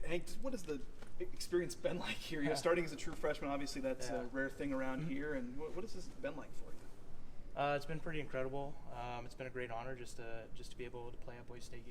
Hank, what has the experience been like here? Starting as a true freshman, obviously that's a rare thing around here. And what has this been like for you? It's been pretty incredible. It's been a great honor just to be able to play at Boise State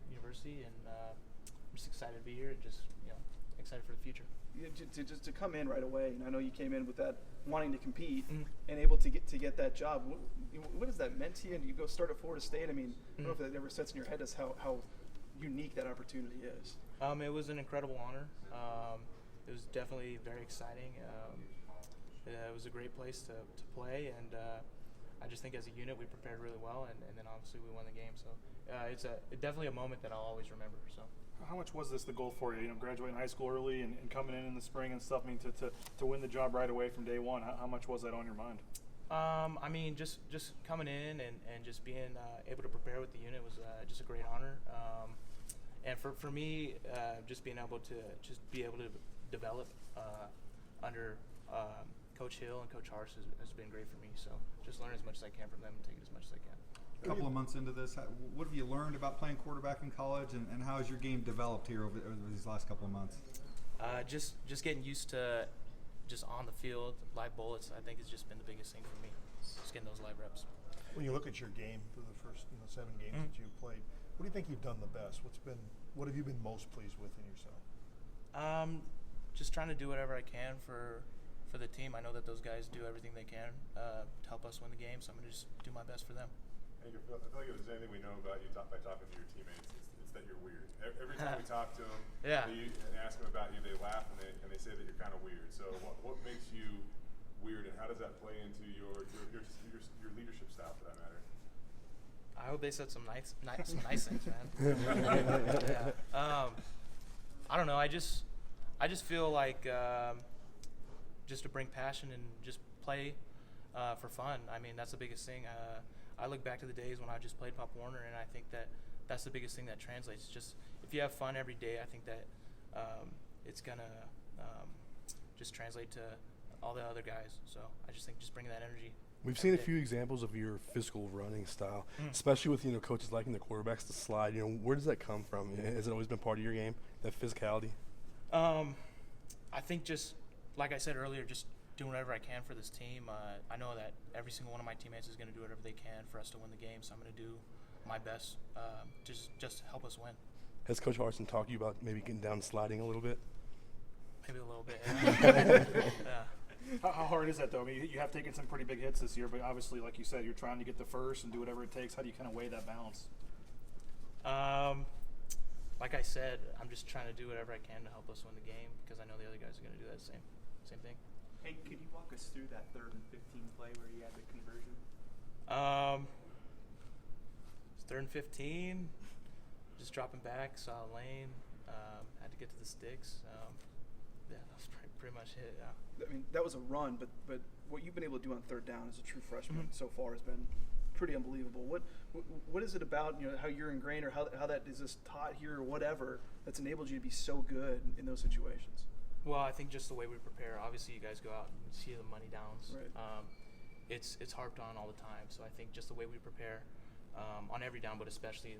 University, and I'm just excited to be here and just excited for the future. Yeah, to come in right away, and I know you came in with that wanting to compete and able to get that job. What has that meant to you? And you go start at Florida State. I mean, I don't know if that ever sets in your head as how unique that opportunity is. It was an incredible honor. It was definitely very exciting. It was a great place to play, and I just think as a unit we prepared really well, and then obviously we won the game. So it's definitely a moment that I'll always remember. So. How much was this the goal for you? Graduating high school early and coming in the spring and stuff. I mean, to win the job right away from day one. How much was that on your mind? I mean, just coming in and just being able to prepare with the unit was just a great honor. And for me, just being able to develop under Coach Hill and Coach Hars has been great for me. So just learn as much as I can from them and take it as much as I can. A couple of months into this, what have you learned about playing quarterback in college, and how has your game developed here over these last couple of months? Just getting used to just on the field, live bullets, I think has just been the biggest thing for me, just getting those live reps. When you look at your game through the first 7 games that you've played, what do you think you've done the best? What have you been most pleased with in yourself? Just trying to do whatever I can for the team. I know that those guys do everything they can to help us win the game, so I'm going to just do my best for them. I feel like if there's anything we know about you by talking to your teammates, it's that you're weird. Every time we talk to them and ask them about you, they laugh and they say that you're kind of weird. So what makes you weird, and how does that play into your leadership style, for that matter? I hope they said some nice things, man. I don't know. I just feel like just to bring passion and just play for fun. I mean, that's the biggest thing. I look back to the days when I just played Pop Warner, and I think that's the biggest thing that translates. Just if you have fun every day, I think that it's gonna just translate to all the other guys. So I just think just bringing that energy. We've seen a few examples of your physical running style, especially with coaches liking the quarterbacks to slide. Where does that come from? Has it always been part of your game, that physicality? I think just like I said earlier, just doing whatever I can for this team. I know that every single one of my teammates is going to do whatever they can for us to win the game, so I'm going to do my best just help us win. Has Coach Harsin talked to you about maybe getting down and sliding a little bit? Maybe a little bit. Yeah. How hard is that, though? I mean, you have taken some pretty big hits this year, but obviously, like you said, you're trying to get the first and do whatever it takes. How do you kind of weigh that balance? Like I said, I'm just trying to do whatever I can to help us win the game because I know the other guys are going to do that same thing. Hey, could you walk us through that 3rd and 15 play where you had the conversion? It's 3rd and 15, just dropping back, saw a lane, had to get to the sticks. Yeah, that was pretty much it. Yeah. I mean, that was a run, but what you've been able to do on 3rd down as a true freshman so far has been pretty unbelievable. What is it about how you're ingrained, or how that is just taught here or whatever, that's enabled you to be so good in those situations? Well, I think just the way we prepare. Obviously, you guys go out and see the money downs. Right. It's harped on all the time. So I think just the way we prepare on every down, but especially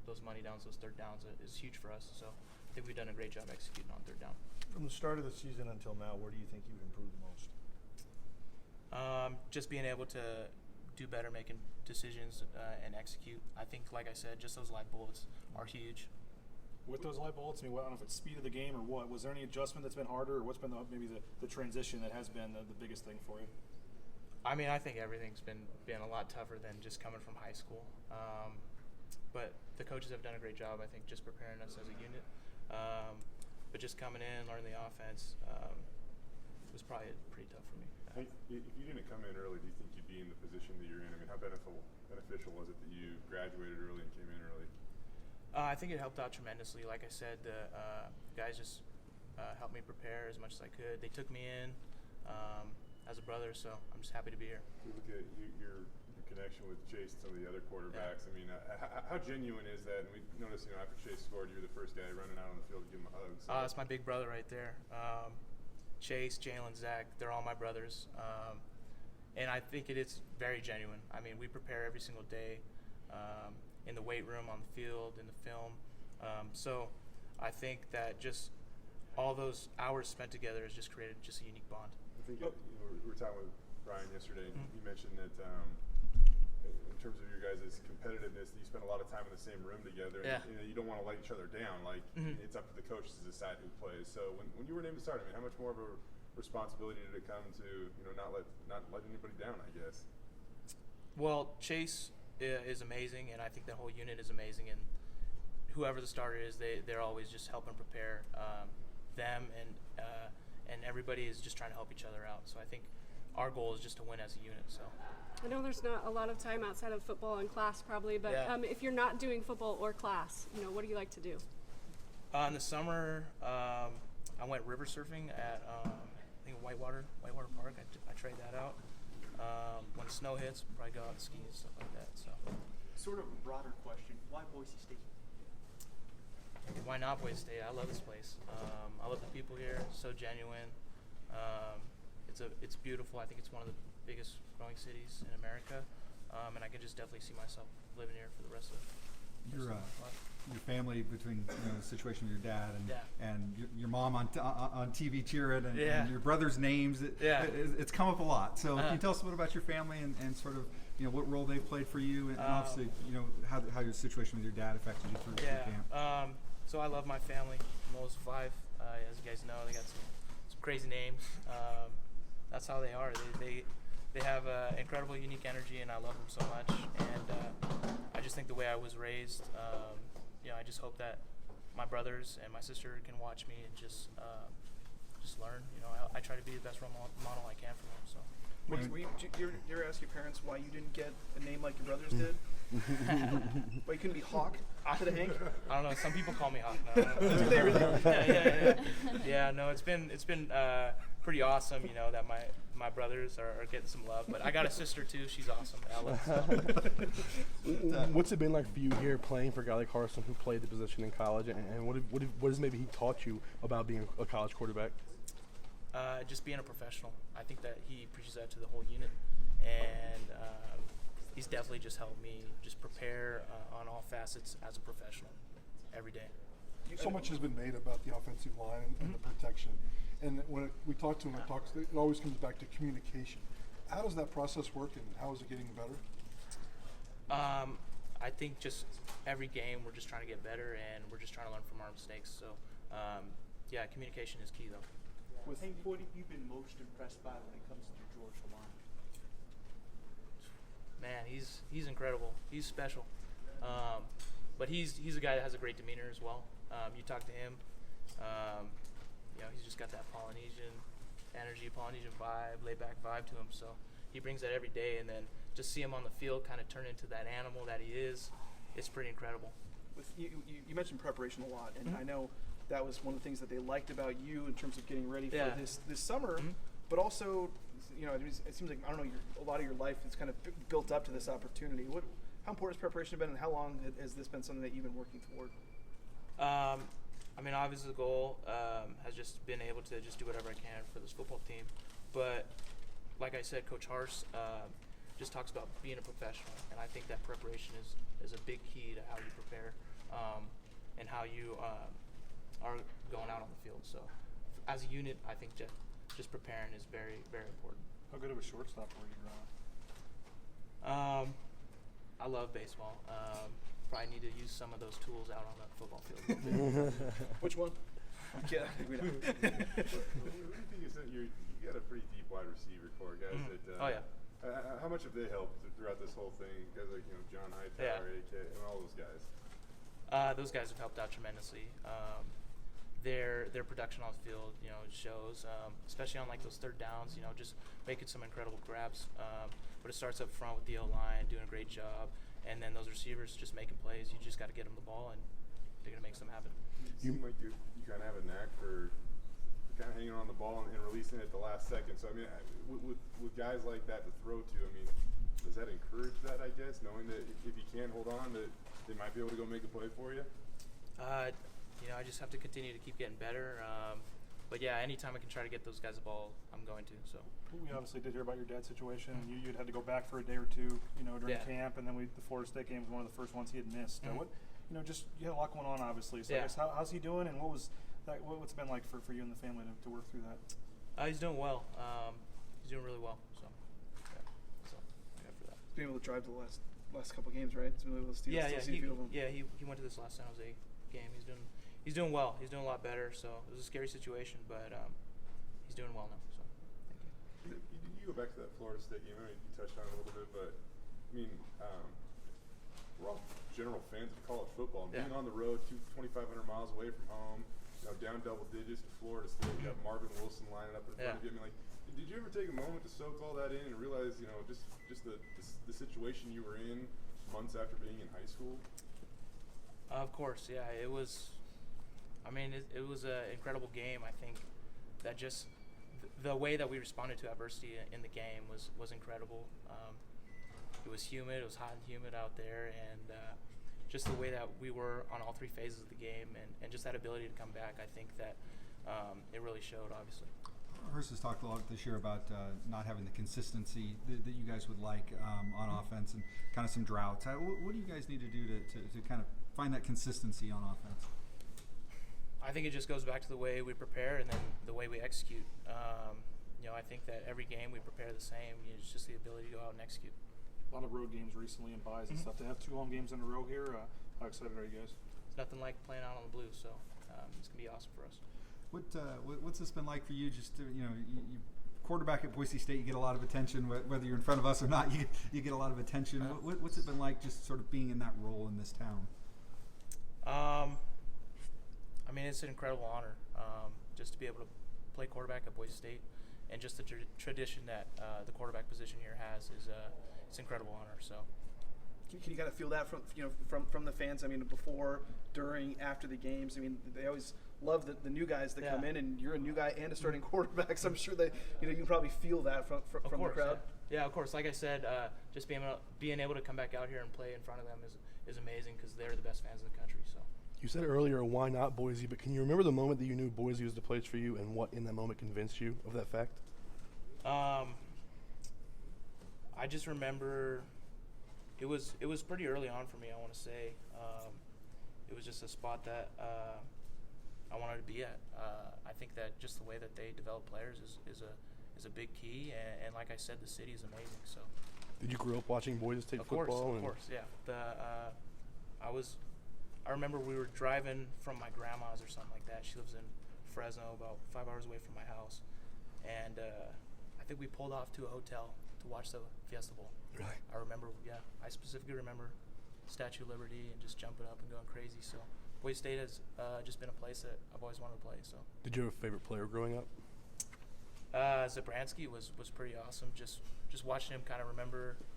those money downs, those 3rd downs, is huge for us. So I think we've done a great job executing on 3rd down. From the start of the season until now, where do you think you've improved the most? Just being able to do better, making decisions and execute. I think, like I said, just those live bullets are huge. With those live bullets, I mean, I don't know if it's speed of the game or what. Was there any adjustment that's been harder, or what's been maybe the transition that has been the biggest thing for you? I mean, I think everything's been a lot tougher than just coming from high school. But the coaches have done a great job, I think, just preparing us as a unit. But just coming in, learning the offense was probably pretty tough for me. If you didn't come in early, do you think you'd be in the position that you're in? I mean, how beneficial was it that you graduated early and came in early? I think it helped out tremendously. Like I said, the guys just helped me prepare as much as I could. They took me in as a brother, so I'm just happy to be here. We look at your connection with Chase and some of the other quarterbacks. Yeah. I mean, how genuine is that? And we noticed, after Chase scored, you were the first guy running out on the field to give him a hug. So. That's my big brother right there. Chase, Jalen, Zach, they're all my brothers. And I think it is very genuine. I mean, we prepare every single day in the weight room, on the field, in the film. So I think that just all those hours spent together has just created just a unique bond. I think we were talking with Brian yesterday, and he mentioned that in terms of your guys' competitiveness, you spend a lot of time in the same room together, and you don't want to let each other down. Like it's up to the coaches to decide who plays. So when you were named to start, I mean, how much more of a responsibility did it come to not let anybody down, I guess? Well, Chase is amazing, and I think that whole unit is amazing, and whoever the starter is, they're always just helping prepare them, and everybody is just trying to help each other out. So I think our goal is just to win as a unit. So I know there's not a lot of time outside of football and class probably, but if you're not doing football or class, what do you like to do? In the summer, I went river surfing at I think Whitewater Park. I tried that out. When the snow hits, probably go out and ski and stuff like that. So, sort of a broader question: why Boise State? Why not Boise State? I love this place. I love the people here. So genuine. It's beautiful. I think it's one of the biggest growing cities in America, and I can just definitely see myself living here for the rest of Your life. your family, between the situation with your dad and your mom on TV cheering and your brother's names, it's come up a lot. So can you tell us a bit about your family and sort of what role they played for you, and obviously how your situation with your dad affected you through camp? So I love my family. Most 5, as you guys know, they got some crazy names. That's how they are. They have incredible, unique energy, and I love them so much. And I just think the way I was raised, I just hope that my brothers and my sister can watch me and just learn. I try to be the best role model I can for them. So. You ever ask your parents why you didn't get a name like your brothers did? Why you couldn't be Hawk instead of Hank? I don't know. Some people call me Hawk now. Do they really? Yeah. No, it's been pretty awesome. That my brothers are getting some love. But I got a sister too. She's awesome, Ella. So. What's it been like for you here playing for a guy like Carson who played the position in college, and what has maybe he taught you about being a college quarterback? Just being a professional. I think that he preaches that to the whole unit, and he's definitely just helped me just prepare on all facets as a professional every day. So much has been made about the offensive line and the protection, and when we talk to him, it always comes back to communication. How does that process work, and how is it getting better? I think just every game we're just trying to get better, and we're just trying to learn from our mistakes. So, communication is key, though. Hank, what have you been most impressed by when it comes to George Lamont? Man, he's incredible. He's special. But he's a guy that has a great demeanor as well. You talk to him, he's just got that Polynesian energy, Polynesian vibe, laid back vibe to him. So he brings that every day, and then just see him on the field kind of turn into that animal that he is. It's pretty incredible. You mentioned preparation a lot, and I know that was one of the things that they liked about you in terms of getting ready for this summer, but also, it seems like, a lot of your life is kind of built up to this opportunity. How important has preparation been, and how long has this been something that you've been working toward? Obviously the goal has just been able to just do whatever I can for this football team, but like I said, Coach Hars just talks about being a professional, and I think that preparation is a big key to how you prepare and how you are going out on the field. So as a unit, I think just preparing is very, very important. How good of a shortstop were you growing up? I love baseball. Probably need to use some of those tools out on the football field. Which one? Yeah. What do you think is that you got a pretty deep wide receiver core, guys that how much have they helped throughout this whole thing? Guys like John Hightower, AK, and all those guys. Those guys have helped out tremendously. Their production on the field, shows, especially on like those third downs, just making some incredible grabs. But it starts up front with the O-line doing a great job, and then those receivers just making plays. You just got to get them the ball, and they're gonna make something happen. You seem like you kind of have a knack for kind of hanging on the ball and releasing it at the last second. So with guys like that to throw to, does that encourage that? I guess knowing that if you can't hold on, that they might be able to go make a play for you. I just have to continue to keep getting better. But anytime I can try to get those guys the ball, I'm going to. So we obviously did hear about your dad's situation. You'd had to go back for a day or two, during camp, and then the Florida State game was one of the first ones he had missed. just you had a lot going on, obviously. So I guess how's he doing, and what's it been like for you and the family to work through that? He's doing well. He's doing really well. So for that. He's been able to drive to the last couple games, right? He's been able to see a few of them. He went to this last San Jose game. He's doing well. He's doing a lot better. So it was a scary situation, but he's doing well now. So thank you. You go back to that Florida State game. I mean, you touched on it a little bit, but I mean, we're all general fans of college football. And being on the road, 2,500 miles away from home, down double digits to Florida State. You got Marvin Wilson lining up in front of you. I mean, did you ever take a moment to soak all that in and realize, just the situation you were in months after being in high school? Of course, yeah. It was. I mean, it was an incredible game. I think that just the way that we responded to adversity in the game was incredible. It was humid. It was hot and humid out there, and just the way that we were on all three phases of the game, and just that ability to come back, I think that it really showed, obviously. Hurst has talked a lot this year about not having the consistency that you guys would like on offense, and kind of some droughts. What do you guys need to do to kind of find that consistency on offense? I think it just goes back to the way we prepare and then the way we execute. I think that every game we prepare the same. It's just the ability to go out and execute. A lot of road games recently in Boise and stuff. To have 2 home games in a row here, how excited are you guys? It's nothing like playing out on the Blues, so it's gonna be awesome for us. What's this been like for you? Just you quarterback at Boise State, you get a lot of attention. Whether you're in front of us or not, you get a lot of attention. What's it been like, just sort of being in that role in this town? I mean, it's an incredible honor just to be able to play quarterback at Boise State, and just the tradition that the quarterback position here has is it's an incredible honor. So, can you kind of feel that from the fans? I mean, before, during, after the games. I mean, they always love the new guys that come in, and you're a new guy and a starting quarterback. So I'm sure that you can probably feel that from the crowd. Yeah, of course. Like I said, just being able to come back out here and play in front of them is amazing, because they're the best fans in the country. So. You said earlier, why not Boise? But can you remember the moment that you knew Boise was the place for you, and what in that moment convinced you of that fact? I just remember it was pretty early on for me, I want to say. It was just a spot that I wanted to be at. I think that just the way that they develop players is a big key, and like I said, the city is amazing. So. Did you grow up watching Boise State football? Of course, yeah. I remember we were driving from my grandma's or something like that. She lives in Fresno, about 5 hours away from my house. And I think we pulled off to a hotel to watch the Fiesta Bowl. Really? I specifically remember Statue of Liberty and just jumping up and going crazy. So Boise State has just been a place that I've always wanted to play. So. Did you have a favorite player growing up? Zabransky was pretty awesome. Just watching him, kind of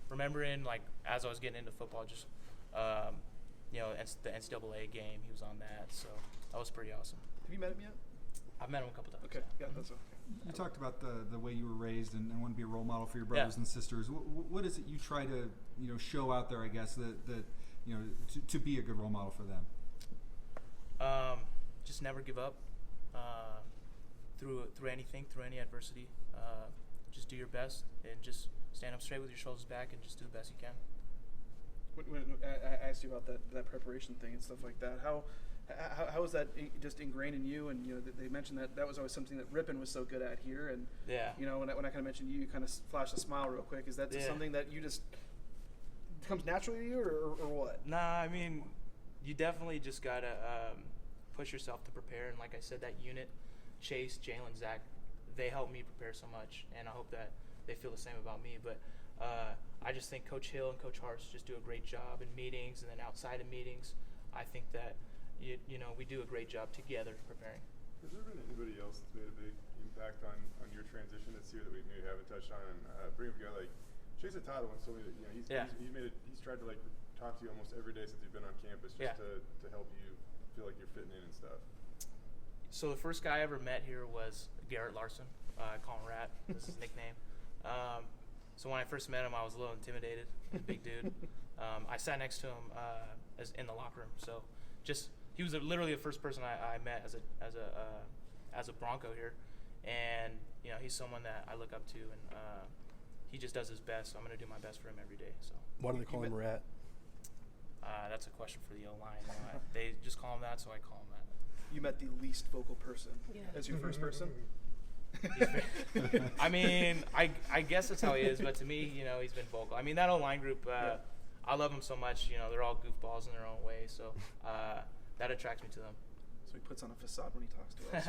remembering, like, as I was getting into football, just the NCAA game, he was on that, so that was pretty awesome. Have you met him yet? I've met him a couple times. Okay, yeah, that's okay. You talked about the way you were raised and want to be a role model for your brothers and sisters. What is it you try to show out there, I guess, that to be a good role model for them? Just never give up through anything, through any adversity. Just do your best and just stand up straight with your shoulders back and just do the best you can. When I asked you about that preparation thing and stuff like that, how is that just ingrained in you? And they mentioned that was always something that Rippon was so good at here. And when I kind of mentioned you kind of flashed a smile real quick. Is that just something that you just comes naturally to you, or what? Nah, I mean, you definitely just gotta push yourself to prepare. And like I said, that unit, Chase, Jalen, Zach, they helped me prepare so much, and I hope that they feel the same about me. But I just think Coach Hill and Coach Hartz just do a great job in meetings, and then outside of meetings, I think that we do a great job together preparing. Has there been anybody else that's made a big impact on your transition this year that we maybe haven't touched on? And bring up a guy like Chase Atata once told me that he's tried to talk to you almost every day since you've been on campus just to help you feel like you're fitting in and stuff. So the first guy I ever met here was Garrett Larson. I call him Rat. This is his nickname. So when I first met him, I was a little intimidated. Big dude. I sat next to him as in the locker room. So he was literally the first person I met as a Bronco here, and he's someone that I look up to, and he just does his best. So I'm gonna do my best for him every day. So why do they call him Rat? that's a question for the O-line. They just call him that, so I call him that. You met the least vocal person as your first person? I mean, I guess that's how he is, but to me, he's been vocal. I mean, that O-line group, I love them so much. They're all goofballs in their own way, so that attracts me to them. So he puts on a facade when he talks to us.